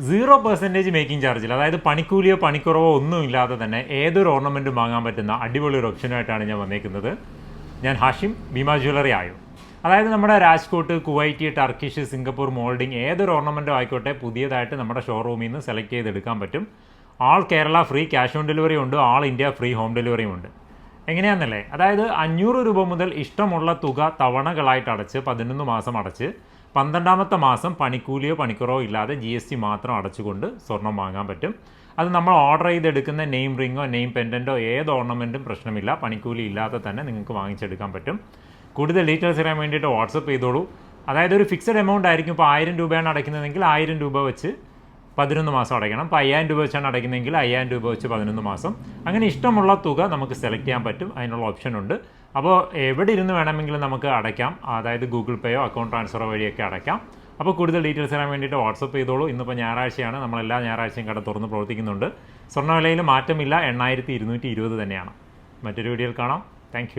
0% making ചാർജിൽ, അതായത് പണിക്കൂലിയോ പണിക്കുറവോ ഒന്നും ഇല്ലാതെ തന്നെ ഏതൊരു ഓർണമെൻറ്റും വാങ്ങാൻ പറ്റുന്ന അടിപൊളി ഒരു ഓപ്ഷനായിട്ടാണ് ഞാൻ വന്നേക്കുന്നത്. ഞാൻ ഹാഷിം, ഭീമ ജ്വല്ലറി ആയോ. അതായത് നമ്മുടെ Rajkot, Kuwait, Turkish, Singapore moulding ഏതൊരു ഓർണമെൻറ്റും ആയിക്കോട്ടെ പുതിയതായിട്ട് നമ്മുടെ ഷോറൂമിൽ നിന്ന് സെലക്ട് ചെയ്തെടുക്കാൻ പറ്റും. All Kerala free cash on delivery ഉണ്ട്, ആൾ ഇന്ത്യ ഫ്രീ ഹോം ഡെലിവറിയും ഉണ്ട്. എങ്ങനെയാണെന്നല്ലേ, അതായത് 500 രൂപ മുതൽ ഇഷ്ടമുള്ള തുക തവണകളായിട്ട് അടച്ച് 11 മാസം അടച്ച് 12ാമത്തെ മാസം പണിക്കൂലിയോ പണിക്കുറവോ ഇല്ലാതെ GST മാത്രം അടച്ചുകൊണ്ട് സ്വർണം വാങ്ങാൻ പറ്റും. അത് നമ്മൾ ഓർഡർ ചെയ്തെടുക്കുന്ന നെയിം റിങ്ങോ നെയിം പെൻഡൻറ്റോ ഏത് ഓർണമെൻറ്റും പ്രശ്നമില്ല, പണിക്കൂലി ഇല്ലാതെ തന്നെ നിങ്ങൾക്ക് വാങ്ങിച്ചെടുക്കാൻ പറ്റും. കൂടുതൽ ഡീറ്റെയിൽസ് അറിയാൻ വേണ്ടിയിട്ട് വാട്സപ്പ് ചെയ്തോളൂ. അതായത് ഒരു ഫിക്സഡ് എമൗണ്ട് ആയിരിക്കും. ഇപ്പോൾ 1000 രൂപയാണ് അടയ്ക്കുന്നതെങ്കിൽ 1000 രൂപ വെച്ച് 11 മാസം അടയ്ക്കണം. ഇപ്പോൾ 5000 രൂപ വെച്ചാണ് അടയ്ക്കുന്നതെങ്കിൽ 5000 രൂപ വെച്ച് 11 മാസം. അങ്ങനെ ഇഷ്ടമുള്ള തുക നമുക്ക് സെലക്ട് ചെയ്യാൻ പറ്റും. അതിനുള്ള ഓപ്ഷൻ ഉണ്ട്. അപ്പോൾ എവിടെ ഇരുന്ന് വേണമെങ്കിലും നമുക്ക് അടയ്ക്കാം. അതായത് ഗൂഗിൾ പേയോ അക്കൗണ്ട് ട്രാൻസ്ഫറോ വഴിയൊക്കെ അടയ്ക്കാം. അപ്പോൾ കൂടുതൽ ഡീറ്റെയിൽസ് അറിയാൻ വേണ്ടിയിട്ട് വാട്സപ്പ് ചെയ്തോളൂ. ഇന്നിപ്പോൾ ഞായറാഴ്ചയാണ്, നമ്മളെല്ലാ ഞായറാഴ്ചയും കട തുറന്ന് പ്രവർത്തിക്കുന്നുണ്ട്. സ്വർണ്ണവിലയിൽ മാറ്റമില്ല, 8220 തന്നെയാണ്. മറ്റൊരു വീഡിയോയിൽ കാണാം. താങ്ക്